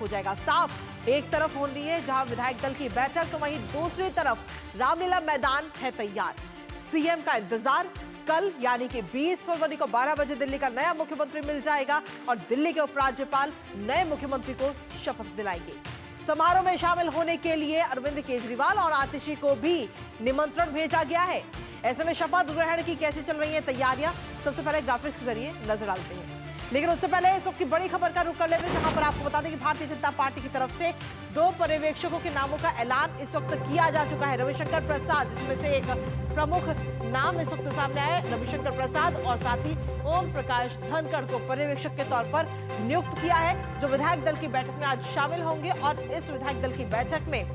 हो जाएगा साफ। एक तरफ हो रही है जहां विधायक दल की बैठक, तो वहीं दूसरी तरफ रामलीला मैदान है तैयार। सीएम का इंतजार। कल यानी कि 20 फरवरी को 12 बजे दिल्ली का नया मुख्यमंत्री मिल जाएगा और दिल्ली के उपराज्यपाल नए मुख्यमंत्री को शपथ दिलाएंगे। समारोह में शामिल होने के लिए अरविंद केजरीवाल और आतिशी को भी निमंत्रण भेजा गया है। ऐसे में शपथ ग्रहण की कैसी चल रही है तैयारियां, सबसे पहले ग्राफिक्स के जरिए नजर डालते हैं। लेकिन उससे पहले इस वक्त की बड़ी खबर का रुख कर लेते हैं, जहां पर आपको बता दें कि भारतीय जनता पार्टी की तरफ से 2 पर्यवेक्षकों के नामों का ऐलान इस वक्त किया जा चुका है। रविशंकर प्रसाद, जिसमें से एक प्रमुख नाम इस वक्त सामने आया, रविशंकर प्रसाद, और साथ ही ओम प्रकाश धनखड़ को पर्यवेक्षक के तौर पर नियुक्त किया है, जो विधायक दल की बैठक में आज शामिल होंगे। और इस विधायक दल की बैठक में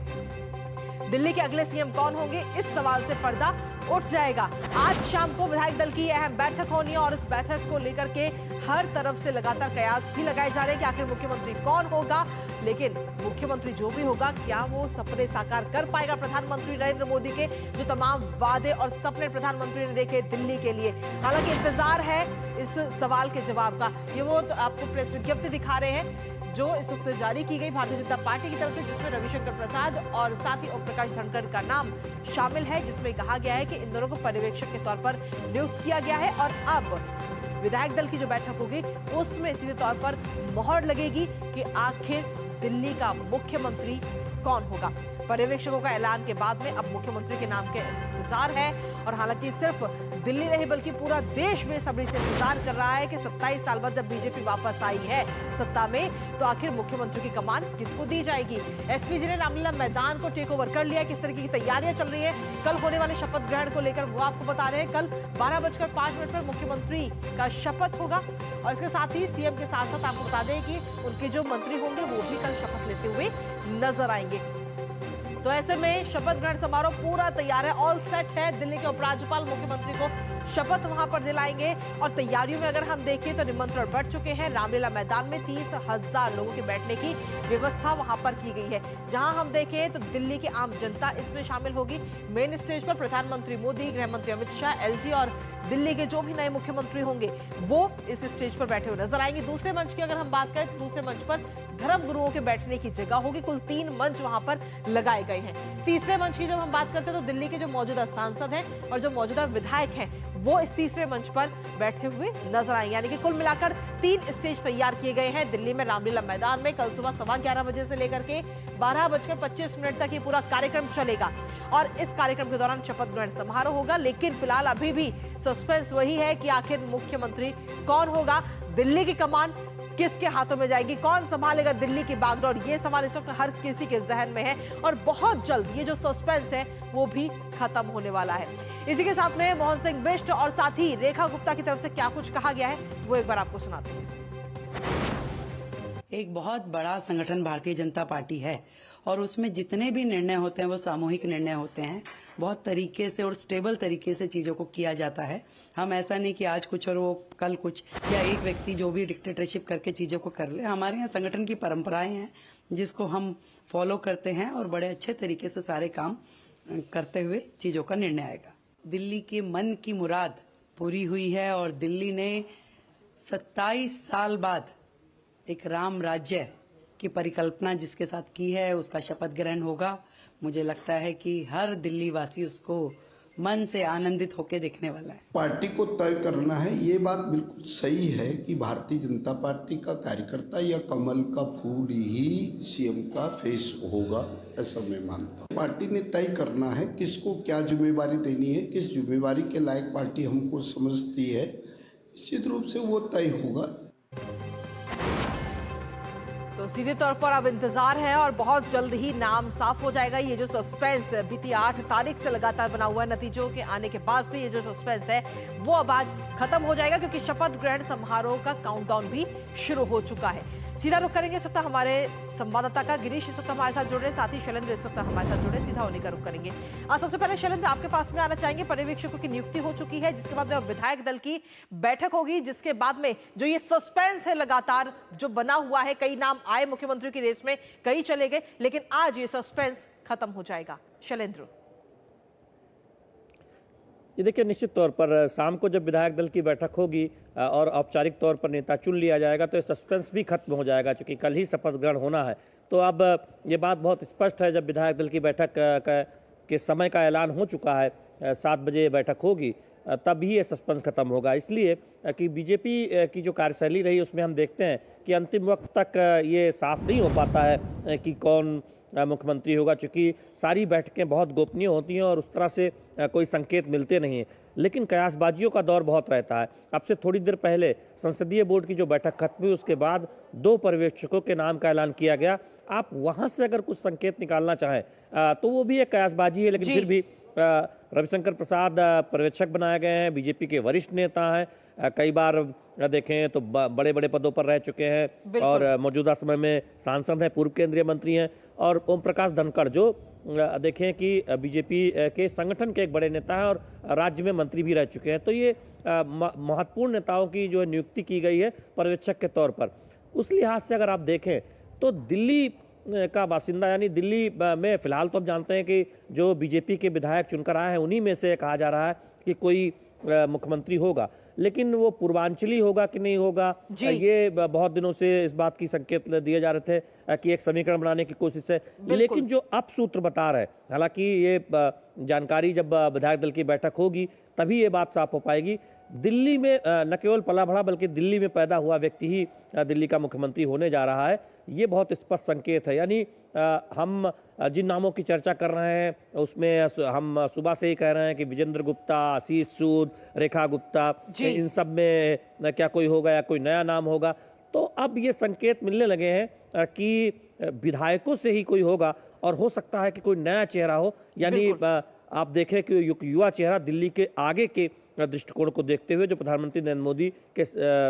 दिल्ली के अगले सीएम कौन होंगे, इस सवाल से पर्दा उठ जाएगा। आज शाम को विधायक दल की अहम बैठक होनी है और इस बैठक को लेकर के हर तरफ से लगातार कयास भी लगाए जा रहे हैं कि आखिर मुख्यमंत्री कौन होगा। लेकिन मुख्यमंत्री जो भी होगा, क्या वो सपने साकार कर पाएगा प्रधानमंत्री नरेंद्र मोदी के, जो तमाम वादे और सपने प्रधानमंत्री ने देखे दिल्ली के लिए। हालांकि इंतजार है इस सवाल के जवाब का। ये वो आपको प्रेस विज्ञप्ति दिखा रहे हैं जो इस वक्त जारी की गई भारतीय जनता पार्टी की तरफ से, जिसमें रविशंकर प्रसाद और साथ ही ओम प्रकाश धनखड़ का नाम शामिल है, जिसमें कहा गया है कि इन दोनों को पर्यवेक्षक के तौर पर नियुक्त किया गया है। और अब विधायक दल की जो बैठक होगी उसमें सीधे तौर पर मोहर लगेगी कि आखिर दिल्ली का मुख्यमंत्री कौन होगा। पर्यवेक्षकों का ऐलान के बाद में अब मुख्यमंत्री के नाम के इंतजार है। और हालांकि सिर्फ दिल्ली नहीं बल्कि पूरा देश बेसब्री से इंतजार कर रहा है कि 27 साल बाद जब बीजेपी वापस आई है सत्ता में, तो आखिर मुख्यमंत्री की कमान किसको दी जाएगी। एसपीजी ने रामलीला मैदान को टेक ओवर कर लिया। किस तरीके की तैयारियां चल रही है कल होने वाले शपथ ग्रहण को लेकर, वो आपको बता रहे हैं। कल 12:05 पर मुख्यमंत्री का शपथ होगा और इसके साथ ही सीएम के साथ साथ आपको बता दें कि उनके जो मंत्री होंगे वो भी कल शपथ लेते हुए नजर आएंगे। तो ऐसे में शपथ ग्रहण समारोह पूरा तैयार है, ऑल सेट है। दिल्ली के उपराज्यपाल मुख्यमंत्री को शपथ वहां पर दिलाएंगे। और तैयारियों में अगर हम देखें तो निमंत्रण बढ़ चुके हैं। रामलीला मैदान में 30,000 लोगों के बैठने की व्यवस्था वहां पर की गई है। जहां हम देखें तो दिल्ली की आम जनता इसमें शामिल होगी। मेन स्टेज पर प्रधानमंत्री मोदी, गृह मंत्री अमित शाह, एलजी और दिल्ली के जो भी नए मुख्यमंत्री होंगे वो इस स्टेज पर बैठे हुए नजर आएंगे। दूसरे मंच की अगर हम बात करें तो दूसरे मंच पर धर्म गुरुओं के बैठने की जगह होगी। कुल 3 मंच वहां पर लगाए गए हैं। तीसरे मंच की जब हम बात करते हैं तो दिल्ली के जो मौजूदा सांसद हैं और जो मौजूदा विधायक हैं वो इस तीसरे मंच पर बैठे हुए नजर आएंगे। यानी कि कुल मिलाकर 3 स्टेज तैयार किए गए हैं दिल्ली में रामलीला मैदान में। कल सुबह 11:15 बजे से लेकर के 12:25 तक ये पूरा कार्यक्रम चलेगा और इस कार्यक्रम के दौरान शपथ ग्रहण समारोह होगा। लेकिन फिलहाल अभी भी सस्पेंस वही है कि आखिर मुख्यमंत्री कौन होगा, दिल्ली की कमान किसके हाथों में जाएगी, कौन संभालेगा दिल्ली की बागडोर। ये सवाल इस वक्त हर किसी के जहन में है और बहुत जल्द ये जो सस्पेंस है वो भी खत्म होने वाला है। इसी के साथ में मोहन सिंह बिष्ट और साथ ही रेखा गुप्ता की तरफ से क्या कुछ कहा गया है वो एक बार आपको सुनाते हैं। एक बहुत बड़ा संगठन भारतीय जनता पार्टी है और उसमें जितने भी निर्णय होते हैं वो सामूहिक निर्णय होते हैं। बहुत तरीके से और स्टेबल तरीके से चीजों को किया जाता है। हम ऐसा नहीं कि आज कुछ और वो कल कुछ, या एक व्यक्ति जो भी डिक्टेटरशिप करके चीजों को कर ले। हमारे यहाँ संगठन की परंपराएं हैं जिसको हम फॉलो करते हैं और बड़े अच्छे तरीके से सारे काम करते हुए चीजों का निर्णय आएगा। दिल्ली के मन की मुराद पूरी हुई है और दिल्ली ने 27 साल बाद एक राम राज्य की परिकल्पना जिसके साथ की है उसका शपथ ग्रहण होगा। मुझे लगता है कि हर दिल्ली वासी उसको मन से आनंदित होकर देखने वाला है। पार्टी को तय करना है, ये बात बिल्कुल सही है कि भारतीय जनता पार्टी का कार्यकर्ता या कमल का फूल ही सीएम का फेस होगा, ऐसा मैं मानता हूँ। पार्टी ने तय करना है किसको क्या जिम्मेवारी देनी है, किस जिम्मेवारी के लायक पार्टी हमको समझती है, निश्चित रूप से वो तय होगा। तो सीधे तौर पर अब इंतजार है और बहुत जल्द ही नाम साफ हो जाएगा। ये जो सस्पेंस बीती 8 तारीख से लगातार बना हुआ है, नतीजों के आने के बाद से ये जो सस्पेंस है वो अब आज खत्म हो जाएगा, क्योंकि शपथ ग्रहण समारोह का काउंटडाउन भी शुरू हो चुका है। सीधा रुख करेंगे इस वक्त हमारे संवाददाता का। गिरीश इस वक्त हमारे साथ जुड़ रहे, साथ ही शैलेंद्र इस वक्त हमारे साथ जुड़ रहे। सीधा होने का रुख करेंगे। सबसे पहले शैलेंद्र, आपके पास में आना चाहेंगे। पर्यवेक्षकों की नियुक्ति हो चुकी है, जिसके बाद में अब विधायक दल की बैठक होगी, जिसके बाद में जो ये सस्पेंस है लगातार जो बना हुआ है, कई नाम आए मुख्यमंत्री की रेस में, कई चले गए, लेकिन आज ये सस्पेंस खत्म हो जाएगा। शैलेंद्र। ये देखिए, निश्चित तौर पर शाम को जब विधायक दल की बैठक होगी और औपचारिक तौर पर नेता चुन लिया जाएगा तो ये सस्पेंस भी खत्म हो जाएगा, क्योंकि कल ही शपथ ग्रहण होना है। तो अब ये बात बहुत स्पष्ट है, जब विधायक दल की बैठक के समय का ऐलान हो चुका है, 7 बजे बैठक होगी, तभी ये सस्पेंस खत्म होगा। इसलिए कि बीजेपी की जो कार्यशैली रही उसमें हम देखते हैं कि अंतिम वक्त तक ये साफ नहीं हो पाता है कि कौन मुख्यमंत्री होगा, चूँकि सारी बैठकें बहुत गोपनीय होती हैं और उस तरह से कोई संकेत मिलते नहीं हैं। लेकिन कयासबाजियों का दौर बहुत रहता है। अब से थोड़ी देर पहले संसदीय बोर्ड की जो बैठक खत्म हुई उसके बाद 2 पर्यवेक्षकों के नाम का ऐलान किया गया। आप वहाँ से अगर कुछ संकेत निकालना चाहें तो वो भी एक कयासबाजी है, लेकिन फिर भी रविशंकर प्रसाद पर्यवेक्षक बनाए गए हैं, बीजेपी के वरिष्ठ नेता हैं, कई बार देखें तो बड़े बड़े पदों पर रह चुके हैं और मौजूदा समय में सांसद हैं, पूर्व केंद्रीय मंत्री हैं। और ओम प्रकाश धनखड़ जो देखें कि बीजेपी के संगठन के एक बड़े नेता हैं और राज्य में मंत्री भी रह चुके हैं। तो ये महत्वपूर्ण नेताओं की जो नियुक्ति की गई है पर्यवेक्षक के तौर पर। उस लिहाज से अगर आप देखें तो दिल्ली का बासिंदा, यानी दिल्ली में फिलहाल तो हम जानते हैं कि जो बीजेपी के विधायक चुनकर आए हैं उन्हीं में से कहा जा रहा है कि कोई मुख्यमंत्री होगा, लेकिन वो पूर्वांचली होगा कि नहीं होगा, ये बहुत दिनों से इस बात की संकेत दिए जा रहे थे कि एक समीकरण बनाने की कोशिश है। लेकिन जो अब सूत्र बता रहे, हालांकि ये जानकारी जब विधायक दल की बैठक होगी तभी ये बात साफ हो पाएगी, दिल्ली में न केवल पला बढ़ा बल्कि दिल्ली में पैदा हुआ व्यक्ति ही दिल्ली का मुख्यमंत्री होने जा रहा है। ये बहुत स्पष्ट संकेत है। यानी हम जिन नामों की चर्चा कर रहे हैं उसमें हम सुबह से ही कह रहे हैं कि विजेंद्र गुप्ता, आशीष सूद, रेखा गुप्ता, इन सब में क्या कोई होगा या कोई नया नाम होगा। तो अब ये संकेत मिलने लगे हैं कि विधायकों से ही कोई होगा और हो सकता है कि कोई नया चेहरा हो। यानी आप देखें कि युवा चेहरा दिल्ली के आगे के दृष्टिकोण को देखते हुए जो प्रधानमंत्री नरेंद्र मोदी के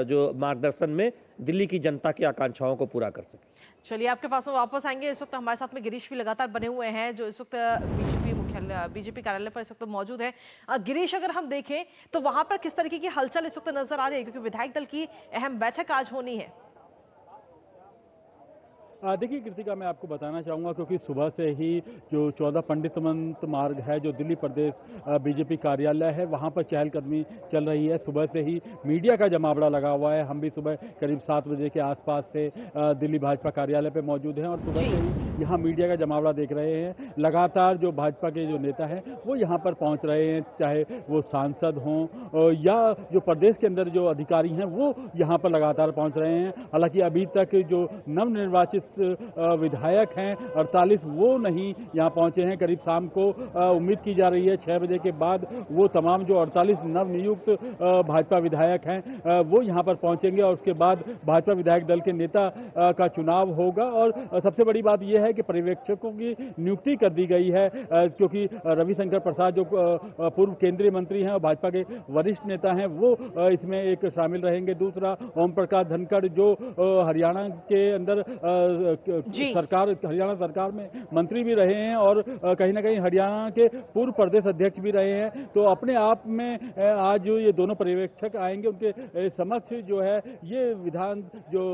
जो मार्गदर्शन में दिल्ली की जनता की आकांक्षाओं को पूरा कर सके। चलिए, आपके पास वापस आएंगे। इस वक्त हमारे साथ में गिरीश भी लगातार बने हुए हैं, जो इस वक्त बीजेपी कार्यालय पर इस वक्त मौजूद है। गिरीश, अगर हम देखें तो वहां पर किस तरीके की हलचल इस वक्त नजर आ रही है, क्योंकि विधायक दल की अहम बैठक आज होनी है? देखिए कृतिका, मैं आपको बताना चाहूँगा क्योंकि सुबह से ही जो 14 पंडित मंत मार्ग है, जो दिल्ली प्रदेश बीजेपी कार्यालय है, वहाँ पर चहलकदमी चल रही है। सुबह से ही मीडिया का जमावड़ा लगा हुआ है। हम भी सुबह करीब 7 बजे के आसपास से दिल्ली भाजपा कार्यालय पे मौजूद हैं और सुबह से ही यहाँ मीडिया का जमावड़ा देख रहे हैं। लगातार जो भाजपा के जो नेता हैं वो यहाँ पर पहुँच रहे हैं, चाहे वो सांसद हों या जो प्रदेश के अंदर जो अधिकारी हैं वो यहाँ पर लगातार पहुँच रहे हैं। हालांकि अभी तक जो नवनिर्वाचित विधायक हैं 48 वो नहीं यहाँ पहुंचे हैं। करीब शाम को उम्मीद की जा रही है 6 बजे के बाद वो तमाम जो 48 नवनियुक्त भाजपा विधायक हैं वो यहाँ पर पहुंचेंगे और उसके बाद भाजपा विधायक दल के नेता का चुनाव होगा। और सबसे बड़ी बात यह है कि पर्यवेक्षकों की नियुक्ति कर दी गई है, क्योंकि रविशंकर प्रसाद जो पूर्व केंद्रीय मंत्री हैं और भाजपा के वरिष्ठ नेता हैं वो इसमें एक शामिल रहेंगे। दूसरा ओम प्रकाश धनखड़ जो हरियाणा के अंदर हरियाणा सरकार में मंत्री भी रहे हैं और कहीं ना कहीं हरियाणा के पूर्व प्रदेश अध्यक्ष भी रहे हैं। तो अपने आप में आज जो ये दोनों पर्यवेक्षक आएंगे उनके समक्ष जो है ये विधान जो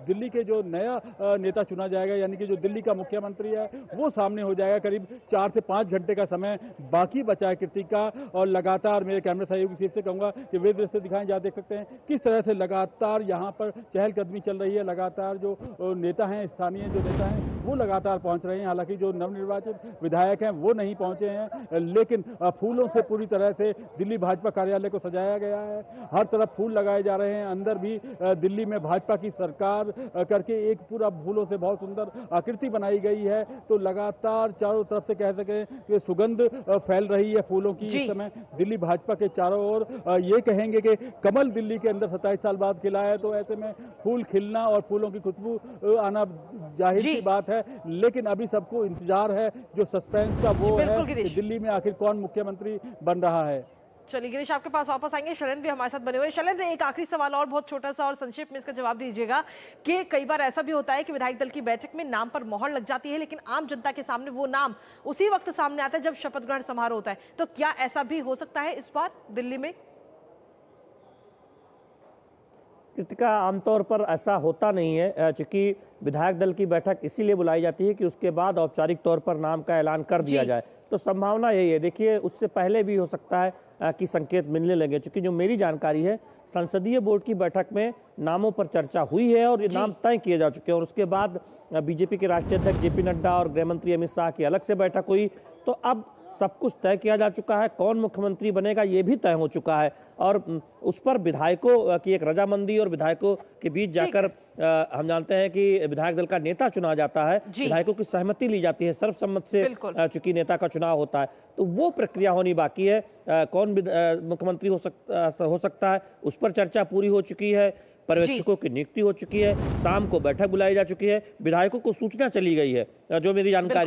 दिल्ली के जो नया नेता चुना जाएगा, यानी कि जो दिल्ली का मुख्यमंत्री है वो सामने हो जाएगा। करीब 4 से 5 घंटे का समय बाकी बचा है कृतिका, और लगातार मेरे कैमरा सहयोगी सीट से कहूंगा कि वे दृश्य दिखाएं जहाँ देख सकते हैं किस तरह से लगातार यहाँ पर चहलकदमी चल रही है। लगातार जो नेता हैं, स्थानीय जो नेता हैं वो लगातार पहुंच रहे हैं। हालांकि जो नवनिर्वाचित विधायक हैं वो नहीं पहुंचे हैं, लेकिन फूलों से पूरी तरह से दिल्ली भाजपा कार्यालय को सजाया गया है। हर तरफ फूल लगाए जा रहे हैं। अंदर भी दिल्ली में भाजपा की सरकार करके एक पूरा फूलों से बहुत सुंदर आकृति बनाई गई है। तो लगातार चारों तरफ से कह सके कि सुगंध फैल रही है फूलों की इस समय दिल्ली भाजपा के चारों ओर। ये कहेंगे कि कमल दिल्ली के अंदर 27 साल बाद खिला है, तो ऐसे में फूल खिलना और फूलों की खुशबू आना जाहिर सी बात है। लेकिन अभी सबको इंतजार है, जो सस्पेंस का वो है कि दिल्ली में आखिर कौन मुख्यमंत्री बन रहा है। चलिए गिरीश, आपके पास वापस आएंगे। शैलेंद्र भी हमारे साथ बने हुए। शैलेंद्र, एक आखिरी सवाल और बहुत छोटा सा और संक्षेप में इसका जवाब दीजिएगा कि कई बार ऐसा भी होता है कि विधायक दल की बैठक में नाम पर मोहर लग जाती है, लेकिन आम जनता के सामने वो नाम उसी वक्त सामने आता है जब शपथ ग्रहण समारोह होता है। तो क्या ऐसा भी हो सकता है इस बार दिल्ली में? कृतिका, आमतौर पर ऐसा होता नहीं है, चूंकि विधायक दल की बैठक इसीलिए बुलाई जाती है कि उसके बाद औपचारिक तौर पर नाम का ऐलान कर दिया जाए। तो संभावना यही है। देखिए, उससे पहले भी हो सकता है कि संकेत मिलने लगे, क्योंकि जो मेरी जानकारी है संसदीय बोर्ड की बैठक में नामों पर चर्चा हुई है और ये नाम तय किए जा चुके हैं, और उसके बाद बीजेपी के राष्ट्रीय अध्यक्ष जेपी नड्डा और गृह मंत्री अमित शाह की अलग से बैठक हुई। तो अब सब कुछ तय किया जा चुका है, कौन मुख्यमंत्री बनेगा ये भी तय हो चुका है, और उस पर विधायकों की एक रजामंदी और विधायकों के बीच जाकर हम जानते हैं कि विधायक दल का नेता चुना जाता है, विधायकों की सहमति ली जाती है, सर्वसम्मत से चूंकि नेता का चुनाव होता है, तो वो प्रक्रिया होनी बाकी है। कौन मुख्यमंत्री हो सकता है उस पर चर्चा पूरी हो चुकी है, पर्यवेक्षकों की नियुक्ति हो चुकी है, शाम को बैठक बुलाई जा चुकी है, विधायकों को सूचना चली गई है, जो मेरी जानकारी है।